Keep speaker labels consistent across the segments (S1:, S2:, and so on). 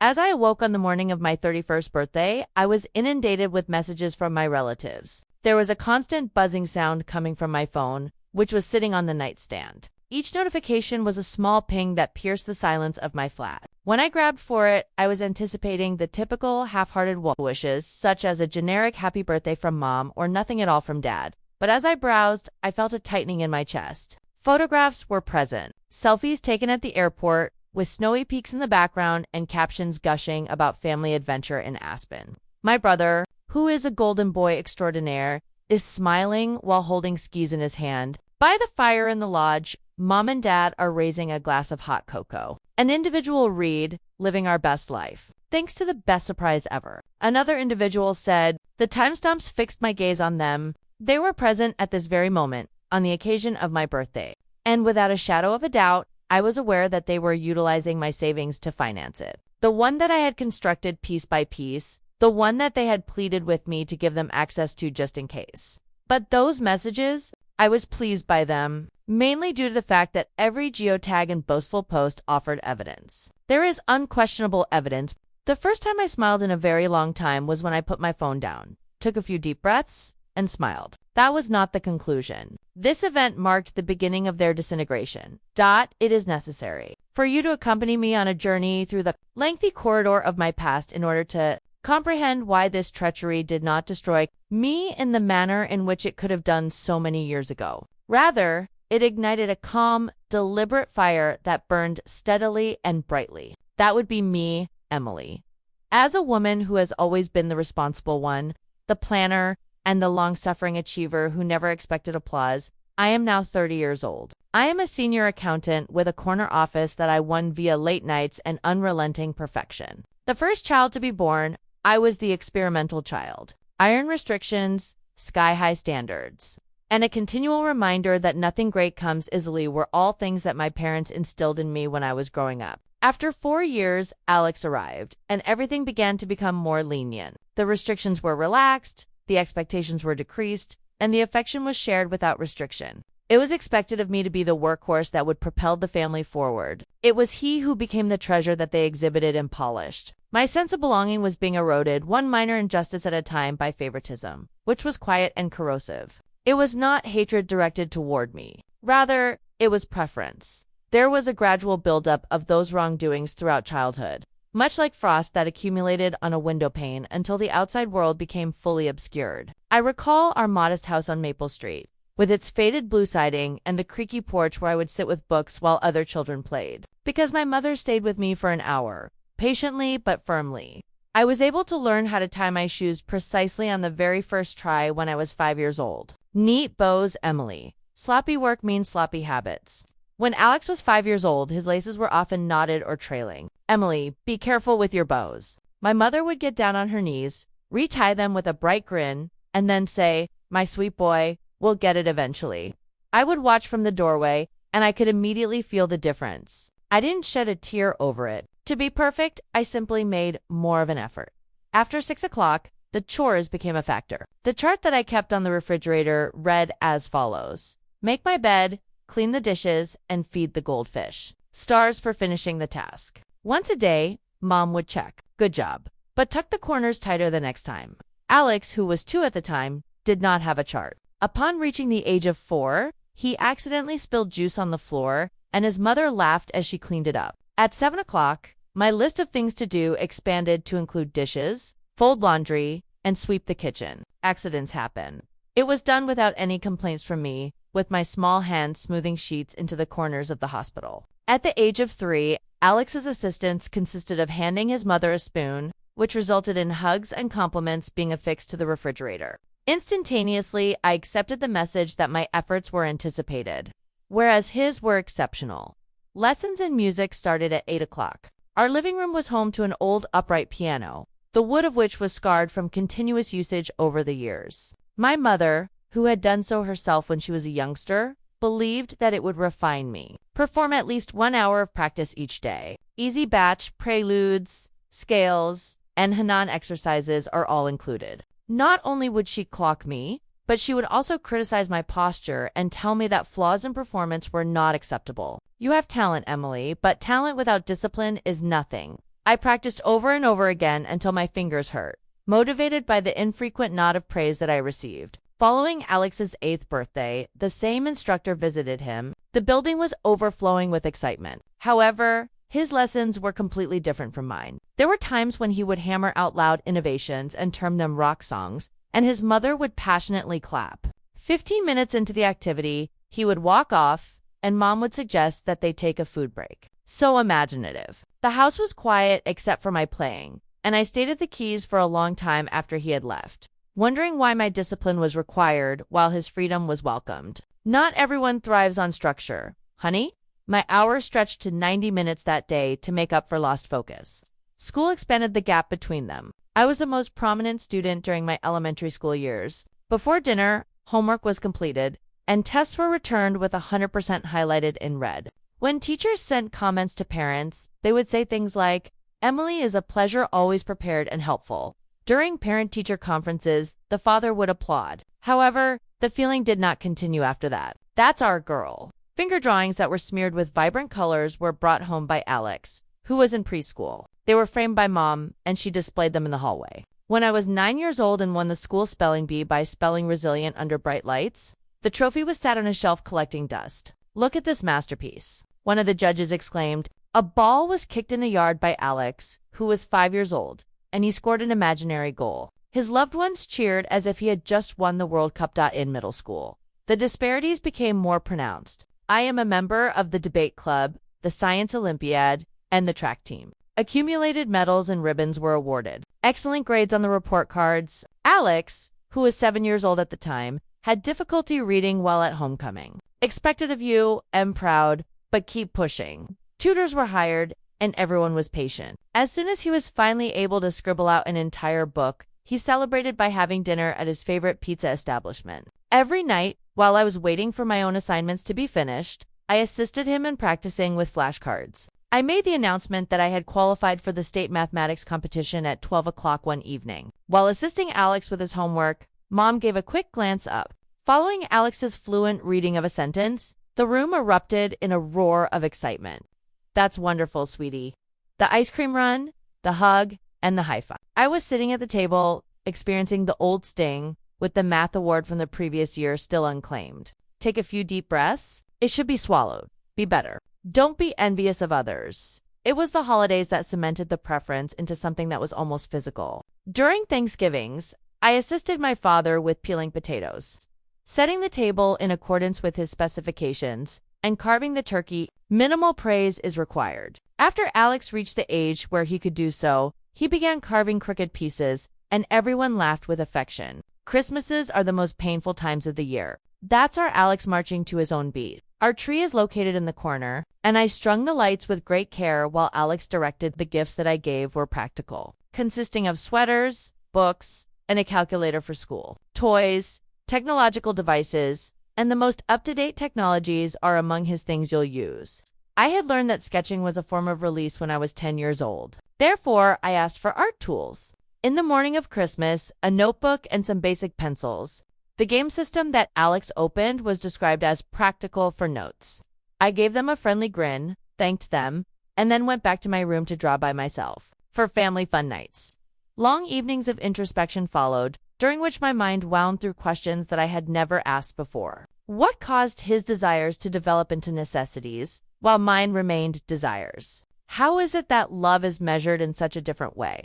S1: As I awoke on the morning of my 31st birthday, I was inundated with messages from my relatives. There was a constant buzzing sound coming from my phone, which was sitting on the nightstand. Each notification was a small ping that pierced the silence of my flat. When I grabbed for it, I was anticipating the typical half-hearted wishes, such as a generic happy birthday from mom or nothing at all from dad. But as I browsed, I felt a tightening in my chest. Photographs were present. Selfies taken at the airport, with snowy peaks in the background and captions gushing about family adventure in Aspen. My brother, who is a golden boy extraordinaire, is smiling while holding skis in his hand. By the fire in the lodge, Mom and Dad are raising a glass of hot cocoa. An individual read, "Living our best life. Thanks to the best surprise ever." Another individual said, "The timestamps fixed my gaze on them. They were present at this very moment, on the occasion of my birthday. And without a shadow of a doubt, I was aware that they were utilizing my savings to finance it. The one that I had constructed piece by piece, the one that they had pleaded with me to give them access to just in case. But those messages, I was pleased by them, mainly due to the fact that every geotag and boastful post offered evidence. There is unquestionable evidence. The first time I smiled in a very long time was when I put my phone down, took a few deep breaths, and smiled. That was not the conclusion. This event marked the beginning of their disintegration. It is necessary for you to accompany me on a journey through the lengthy corridor of my past in order to comprehend why this treachery did not destroy me in the manner in which it could have done so many years ago. Rather, it ignited a calm, deliberate fire that burned steadily and brightly. That would be me, Emily. As a woman who has always been the responsible one, the planner, and the long-suffering achiever who never expected applause, I am now 30 years old. I am a senior accountant with a corner office that I won via late nights and unrelenting perfection. The first child to be born, I was the experimental child. Iron restrictions, sky-high standards, and a continual reminder that nothing great comes easily were all things that my parents instilled in me when I was growing up. After 4 years, Alex arrived, and everything began to become more lenient. The restrictions were relaxed, the expectations were decreased, and the affection was shared without restriction. It was expected of me to be the workhorse that would propel the family forward. It was he who became the treasure that they exhibited and polished. My sense of belonging was being eroded, one minor injustice at a time, by favoritism, which was quiet and corrosive. It was not hatred directed toward me. Rather, it was preference. There was a gradual buildup of those wrongdoings throughout childhood, much like frost that accumulated on a window pane until the outside world became fully obscured. I recall our modest house on Maple Street, with its faded blue siding and the creaky porch where I would sit with books while other children played. Because my mother stayed with me for an hour, patiently but firmly, I was able to learn how to tie my shoes precisely on the very first try when I was 5 years old. Neat bows, Emily. Sloppy work means sloppy habits. When Alex was 5 years old, his laces were often knotted or trailing. "Emily, be careful with your bows." My mother would get down on her knees, retie them with a bright grin, and then say, "My sweet boy, we'll get it eventually." I would watch from the doorway, and I could immediately feel the difference. I didn't shed a tear over it. To be perfect, I simply made more of an effort. After 6 o'clock, the chores became a factor. The chart that I kept on the refrigerator read as follows: make my bed, clean the dishes, and feed the goldfish. Stars for finishing the task. Once a day, Mom would check, "Good job," but tuck the corners tighter the next time. Alex, who was 2 at the time, did not have a chart. Upon reaching the age of 4, he accidentally spilled juice on the floor, and his mother laughed as she cleaned it up. At 7 o'clock, my list of things to do expanded to include dishes, fold laundry, and sweep the kitchen. Accidents happen. It was done without any complaints from me, with my small hands smoothing sheets into the corners of the hospital. At the age of 3, Alex's assistance consisted of handing his mother a spoon, which resulted in hugs and compliments being affixed to the refrigerator. Instantaneously, I accepted the message that my efforts were anticipated, whereas his were exceptional. Lessons in music started at 8 o'clock. Our living room was home to an old upright piano, the wood of which was scarred from continuous usage over the years. My mother, who had done so herself when she was a youngster, believed that it would refine me. Perform at least 1 hour of practice each day. Easy batch, preludes, scales, and Hanan exercises are all included. Not only would she clock me, but she would also criticize my posture and tell me that flaws in performance were not acceptable. "You have talent, Emily, but talent without discipline is nothing. I practiced over and over again until my fingers hurt, motivated by the infrequent nod of praise that I received. Following Alex's 8th birthday, the same instructor visited him. The building was overflowing with excitement. However, his lessons were completely different from mine. There were times when he would hammer out loud innovations and term them rock songs, and his mother would passionately clap. 15 minutes into the activity, he would walk off, and Mom would suggest that they take a food break. So imaginative. The house was quiet except for my playing, and I stayed at the keys for a long time after he had left, wondering why my discipline was required while his freedom was welcomed. Not everyone thrives on structure. Honey, my hours stretched to 90 minutes that day to make up for lost focus. School expanded the gap between them. I was the most prominent student during my elementary school years. Before dinner, homework was completed, and tests were returned with 100% highlighted in red. When teachers sent comments to parents, they would say things like, "Emily is a pleasure, always prepared and helpful." During parent-teacher conferences, the father would applaud. However, the feeling did not continue after that. "That's our girl." Finger drawings that were smeared with vibrant colors were brought home by Alex, who was in preschool. They were framed by Mom, and she displayed them in the hallway. When I was 9 years old and won the school spelling bee by spelling resilient under bright lights, the trophy was sat on a shelf collecting dust. "Look at this masterpiece," one of the judges exclaimed. A ball was kicked in the yard by Alex, who was 5 years old, and he scored an imaginary goal. His loved ones cheered as if he had just won the World Cup. In middle school, the disparities became more pronounced. I am a member of the debate club, the science Olympiad, and the track team. Accumulated medals and ribbons were awarded. Excellent grades on the report cards. Alex, who was 7 years old at the time, had difficulty reading while at homecoming. "Expected of you, am proud, but keep pushing." Tutors were hired, and everyone was patient. As soon as he was finally able to scribble out an entire book, he celebrated by having dinner at his favorite pizza establishment. Every night, while I was waiting for my own assignments to be finished, I assisted him in practicing with flashcards. I made the announcement that I had qualified for the state mathematics competition at 12 o'clock one evening. While assisting Alex with his homework, Mom gave a quick glance up. Following Alex's fluent reading of a sentence, the room erupted in a roar of excitement. "That's wonderful, sweetie." The ice cream run, the hug, and the high five. I was sitting at the table, experiencing the old sting, with the math award from the previous year still unclaimed. Take a few deep breaths. It should be swallowed. Be better. Don't be envious of others. It was the holidays that cemented the preference into something that was almost physical. During Thanksgivings, I assisted my father with peeling potatoes, setting the table in accordance with his specifications, and carving the turkey. Minimal praise is required. After Alex reached the age where he could do so, he began carving crooked pieces, and everyone laughed with affection. Christmases are the most painful times of the year. That's our Alex marching to his own beat. Our tree is located in the corner, and I strung the lights with great care while Alex directed. The gifts that I gave were practical, consisting of sweaters, books, and a calculator for school. Toys, technological devices, and the most up-to-date technologies are among his things you'll use. I had learned that sketching was a form of release when I was 10 years old. Therefore, I asked for art tools. In the morning of Christmas, a notebook and some basic pencils. The game system that Alex opened was described as practical for notes. I gave them a friendly grin, thanked them, and then went back to my room to draw by myself. For family fun nights. Long evenings of introspection followed, during which my mind wound through questions that I had never asked before. What caused his desires to develop into necessities, while mine remained desires? How is it that love is measured in such a different way?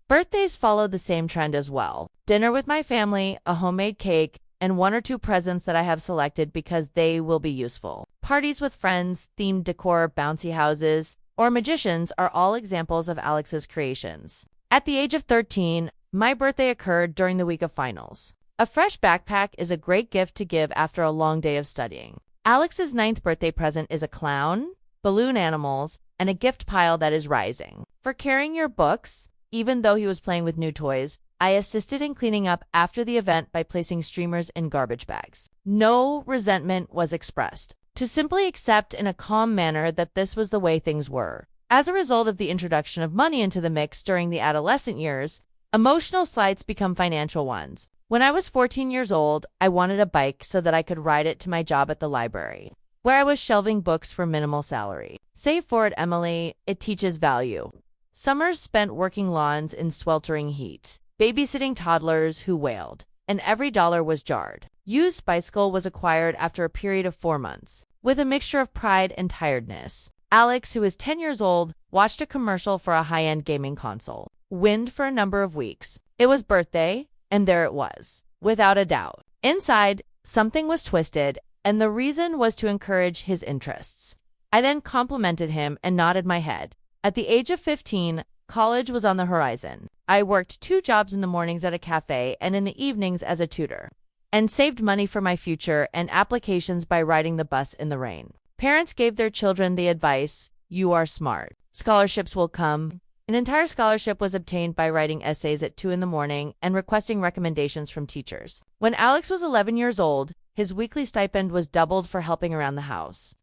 S1: Birthdays followed the same trend as well. Dinner with my family, a homemade cake, and 1 or 2 presents that I have selected because they will be useful. Parties with friends, themed decor, bouncy houses, or magicians are all examples of Alex's creations. At the age of 13, my birthday occurred during the week of finals. A fresh backpack is a great gift to give after a long day of studying. Alex's 9th birthday present is a clown, balloon animals, and a gift pile that is rising. For carrying your books, even though he was playing with new toys, I assisted in cleaning up after the event by placing streamers in garbage bags. No resentment was expressed. To simply accept in a calm manner that this was the way things were. As a result of the introduction of money into the mix during the adolescent years, emotional slights become financial ones. When I was 14 years old, I wanted a bike so that I could ride it to my job at the library, where I was shelving books for minimal salary. Save for it, Emily. It teaches value. Summers spent working lawns in sweltering heat, babysitting toddlers who wailed, and every dollar was jarred. Used bicycle was acquired after a period of 4 months. With a mixture of pride and tiredness, Alex, who was 10 years old, watched a commercial for a high-end gaming console. Wind for a number of weeks. It was birthday, and there it was, without a doubt. Inside, something was twisted, and the reason was to encourage his interests. I then complimented him and nodded my head. At the age of 15, college was on the horizon. I worked 2 jobs in the mornings at a cafe and in the evenings as a tutor, and saved money for my future and applications by riding the bus in the rain. Parents gave their children the advice, "You are smart. Scholarships will come." An entire scholarship was obtained by writing essays at 2 in the morning and requesting recommendations from teachers. When Alex was 11 years old, his weekly stipend was doubled for helping around the house.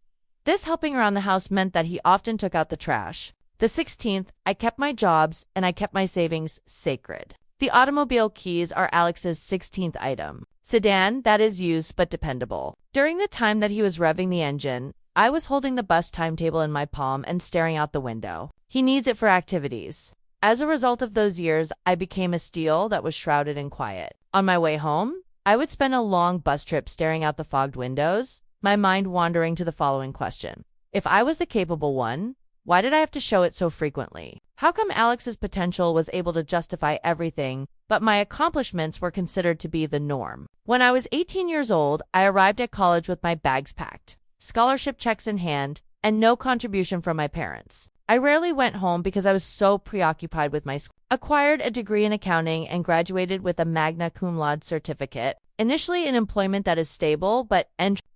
S1: This helping around the house meant that he often took out the trash. The 16th, I kept my jobs and I kept my savings sacred. The automobile keys are Alex's 16th item. Sedan that is used but dependable. During the time that he was revving the engine, I was holding the bus timetable in my palm and staring out the window. He needs it for activities. As a result of those years, I became a steel that was shrouded in quiet. On my way home, I would spend a long bus trip staring out the fogged windows, my mind wandering to the following question. If I was the capable one, why did I have to show it so frequently? How come Alex's potential was able to justify everything, but my accomplishments were considered to be the norm? When I was 18 years old, I arrived at college with my bags packed, scholarship checks in hand, and no contribution from my parents. I rarely went home because I was so preoccupied with my school. Acquired a degree in accounting and graduated with a magna cum laude certificate, initially in employment that is stable, but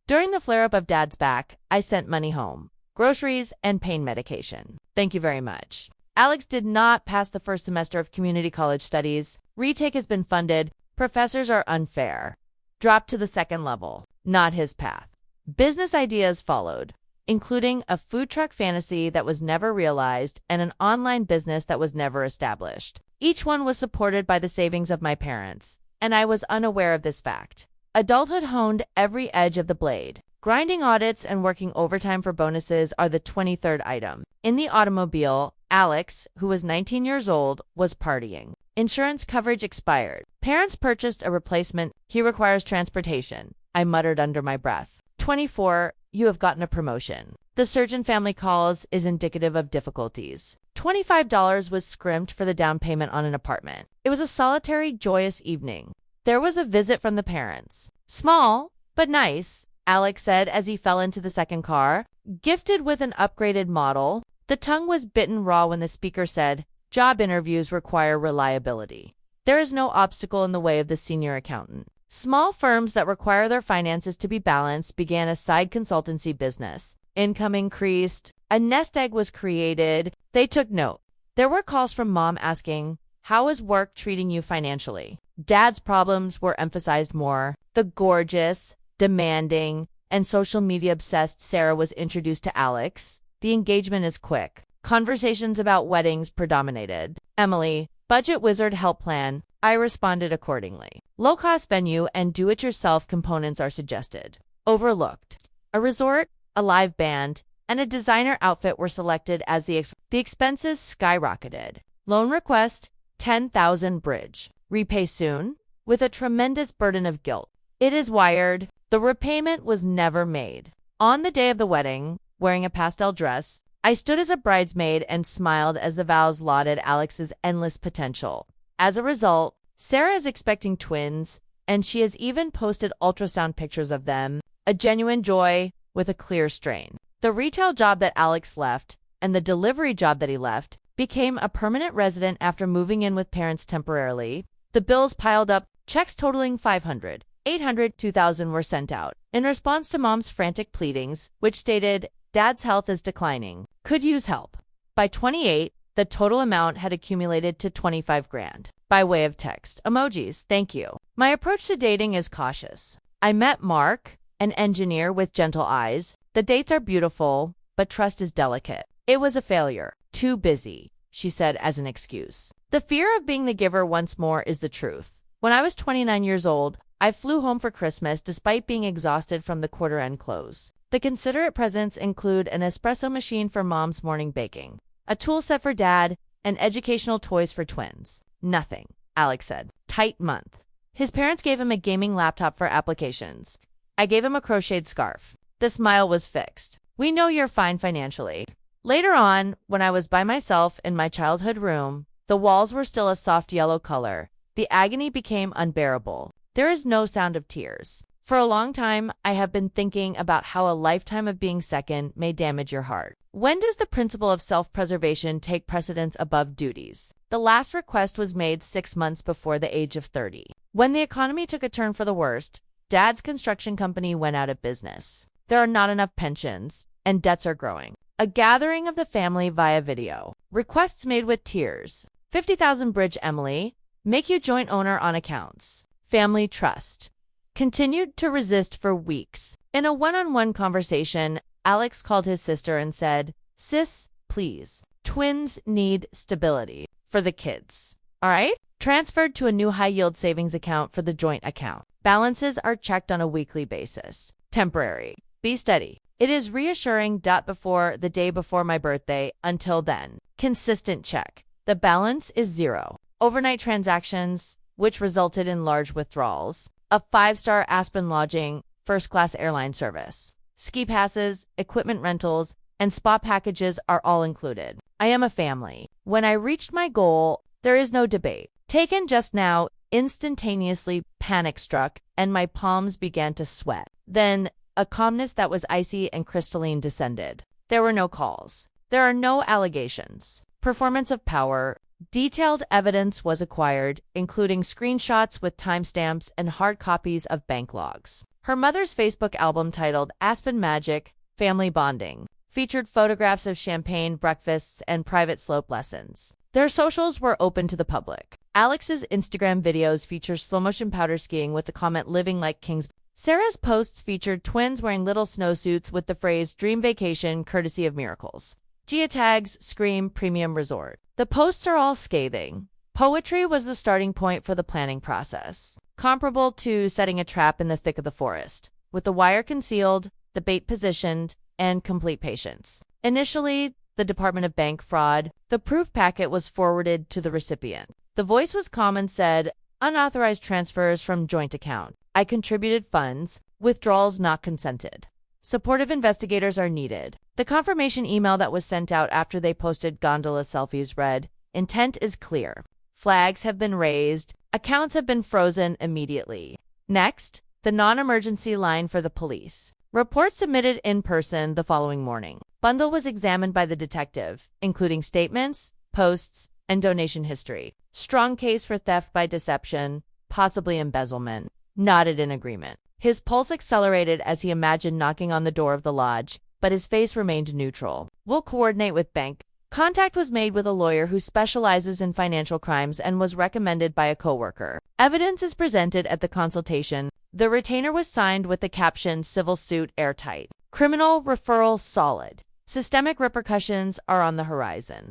S1: during the flare-up of Dad's back, I sent money home. Groceries and pain medication. Thank you very much. Alex did not pass the first semester of community college studies. Retake has been funded. Professors are unfair. Dropped to the second level. Not his path. Business ideas followed, including a food truck fantasy that was never realized and an online business that was never established. Each one was supported by the savings of my parents, and I was unaware of this fact. Adulthood honed every edge of the blade. Grinding audits and working overtime for bonuses are the 23rd item. In the automobile, Alex, who was 19 years old, was partying. Insurance coverage expired. Parents purchased a replacement. He requires transportation. I muttered under my breath. 24. You have gotten a promotion. The surgeon family calls is indicative of difficulties. $25 was scrimped for the down payment on an apartment. It was a solitary, joyous evening. There was a visit from the parents. Small, but nice, Alex said as he fell into the second car. Gifted with an upgraded model, the tongue was bitten raw when the speaker said, "Job interviews require reliability. There is no obstacle in the way of the senior accountant." Small firms that require their finances to be balanced began a side consultancy business. Income increased. A nest egg was created. They took note. There were calls from Mom asking, "How is work treating you financially?" Dad's problems were emphasized more. The gorgeous, demanding, and social media obsessed Sarah was introduced to Alex. The engagement is quick. Conversations about weddings predominated. Emily, budget wizard help plan. I responded accordingly. Low-cost venue and do-it-yourself components are suggested. Overlooked. A resort, a live band, and a designer outfit were selected as the expenses skyrocketed. Loan request, $10,000 bridge. Repay soon, with a tremendous burden of guilt. It is wired. The repayment was never made. On the day of the wedding, wearing a pastel dress, I stood as a bridesmaid and smiled as the vows lauded Alex's endless potential. As a result, Sarah is expecting twins, and she has even posted ultrasound pictures of them, a genuine joy with a clear strain. The retail job that Alex left, and the delivery job that he left, became a permanent resident after moving in with parents temporarily. The bills piled up, checks totaling $500, $800, $2,000 were sent out. In response to Mom's frantic pleadings, which stated, "Dad's health is declining. Could use help." By 28, the total amount had accumulated to $25,000. By way of text, emojis, thank you. My approach to dating is cautious. I met Mark, an engineer with gentle eyes. The dates are beautiful, but trust is delicate. It was a failure. Too busy, she said as an excuse. The fear of being the giver once more is the truth. When I was 29 years old, I flew home for Christmas despite being exhausted from the quarter-end close. The considerate presents include an espresso machine for Mom's morning baking, a tool set for Dad, and educational toys for twins. Nothing, Alex said. Tight month. His parents gave him a gaming laptop for applications. I gave him a crocheted scarf. The smile was fixed. We know you're fine financially. Later on, when I was by myself in my childhood room, the walls were still a soft yellow color. The agony became unbearable. There is no sound of tears. For a long time, I have been thinking about how a lifetime of being second may damage your heart. When does the principle of self-preservation take precedence above duties? The last request was made 6 months before the age of 30. When the economy took a turn for the worst, Dad's construction company went out of business. There are not enough pensions, and debts are growing. A gathering of the family via video. Requests made with tears. 50,000 bridge Emily. Make you joint owner on accounts. Family trust. Continued to resist for weeks. In a one-on-one conversation, Alex called his sister and said, "Sis, please. Twins need stability for the kids. All right?" Transferred to a new high-yield savings account for the joint account. Balances are checked on a weekly basis. Temporary. Be steady. It is reassuring. Before the day before my birthday, until then. Consistent check. The balance is 0. Overnight transactions, which resulted in large withdrawals. A 5-star Aspen lodging, first-class airline service. Ski passes, equipment rentals, and spa packages are all included. I am a family. When I reached my goal, there is no debate. Taken just now, instantaneously panic struck, and my palms began to sweat. Then, a calmness that was icy and crystalline descended. There were no calls. There are no allegations. Performance of power. Detailed evidence was acquired, including screenshots with timestamps and hard copies of bank logs. Her mother's Facebook album titled Aspen Magic, Family Bonding featured photographs of champagne breakfasts and private slope lessons. Their socials were open to the public. Alex's Instagram videos feature slow-motion powder skiing with the comment "living like kings." Sarah's posts featured twins wearing little snowsuits with the phrase "dream vacation courtesy of miracles." Geotags scream premium resort. The posts are all scathing. Poetry was the starting point for the planning process, comparable to setting a trap in the thick of the forest, with the wire concealed, the bait positioned, and complete patience. Initially, the Department of Bank Fraud, the proof packet was forwarded to the recipient. The voice was calm and said, "Unauthorized transfers from joint account. I contributed funds, withdrawals not consented. Supportive investigators are needed." The confirmation email that was sent out after they posted gondola selfies read, "Intent is clear. Flags have been raised. Accounts have been frozen immediately." Next, the non-emergency line for the police. Report submitted in person the following morning. Bundle was examined by the detective, including statements, posts, and donation history. Strong case for theft by deception, possibly embezzlement. Nodded in agreement. His pulse accelerated as he imagined knocking on the door of the lodge, but his face remained neutral. "We'll coordinate with bank." Contact was made with a lawyer who specializes in financial crimes and was recommended by a coworker. Evidence is presented at the consultation. The retainer was signed with the caption "Civil suit airtight." Criminal referral solid. Systemic repercussions are on the horizon.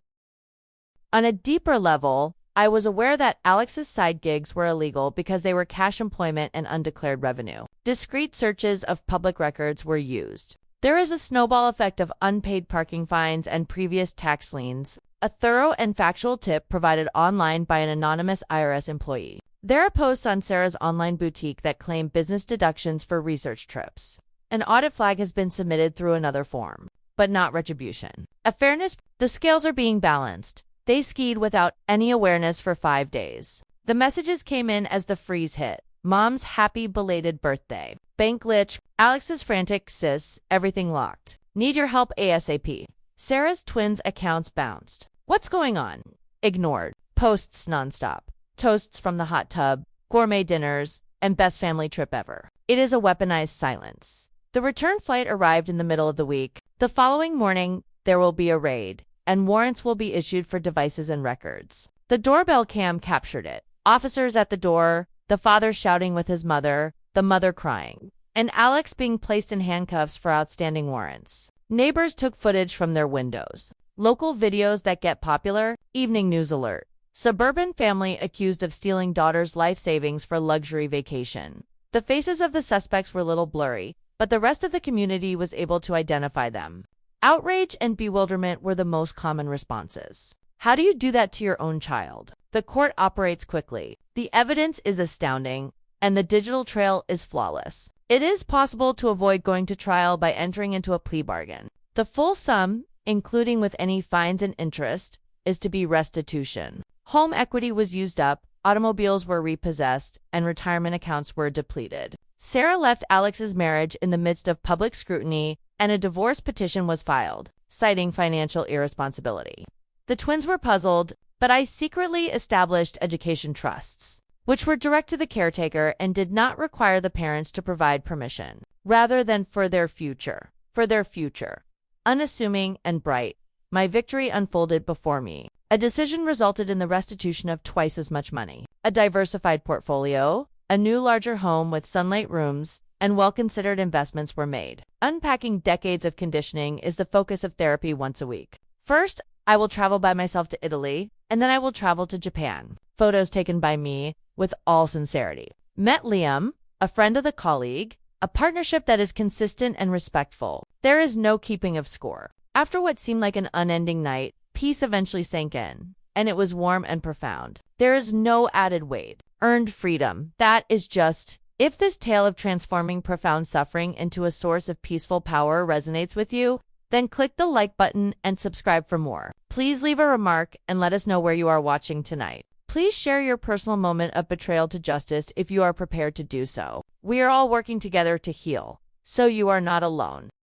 S1: On a deeper level, I was aware that Alex's side gigs were illegal because they were cash employment and undeclared revenue. Discreet searches of public records were used. There is a snowball effect of unpaid parking fines and previous tax liens, a thorough and factual tip provided online by an anonymous IRS employee. There are posts on Sarah's online boutique that claim business deductions for research trips. An audit flag has been submitted through another form, but not retribution. The scales are being balanced. They skied without any awareness for 5 days. The messages came in as the freeze hit. Mom's happy belated birthday. Bank glitch. Alex's frantic. Sis, everything locked. Need your help ASAP. Sarah's twins' accounts bounced. What's going on? Ignored. Posts nonstop. Toasts from the hot tub, gourmet dinners, and best family trip ever. It is a weaponized silence. The return flight arrived in the middle of the week. The following morning, there will be a raid, and warrants will be issued for devices and records. The doorbell cam captured it. Officers at the door, the father shouting with his mother, the mother crying, and Alex being placed in handcuffs for outstanding warrants. Neighbors took footage from their windows. Local videos that get popular, evening news alert. Suburban family accused of stealing daughter's life savings for luxury vacation. The faces of the suspects were a little blurry, but the rest of the community was able to identify them. Outrage and bewilderment were the most common responses. How do you do that to your own child? The court operates quickly. The evidence is astounding, and the digital trail is flawless. It is possible to avoid going to trial by entering into a plea bargain. The full sum, including with any fines and interest, is to be restitution. Home equity was used up, automobiles were repossessed, and retirement accounts were depleted. Sarah left Alex's marriage in the midst of public scrutiny, and a divorce petition was filed, citing financial irresponsibility. The twins were puzzled, but I secretly established education trusts, which were direct to the caretaker and did not require the parents to provide permission, rather than for their future. Unassuming and bright, my victory unfolded before me. A decision resulted in the restitution of twice as much money, a diversified portfolio, a new larger home with sunlight rooms, and well-considered investments were made. Unpacking decades of conditioning is the focus of therapy once a week. First, I will travel by myself to Italy, and then I will travel to Japan. Photos taken by me with all sincerity. Met Liam, a friend of the colleague, a partnership that is consistent and respectful. There is no keeping of score. After what seemed like an unending night, peace eventually sank in, and it was warm and profound. There is no added weight. Earned freedom. That is just. If this tale of transforming profound suffering into a source of peaceful power resonates with you, then click the like button and subscribe for more. Please leave a remark and let us know where you are watching tonight. Please share your personal moment of betrayal to justice if you are prepared to do so. We are all working together to heal, so you are not alone.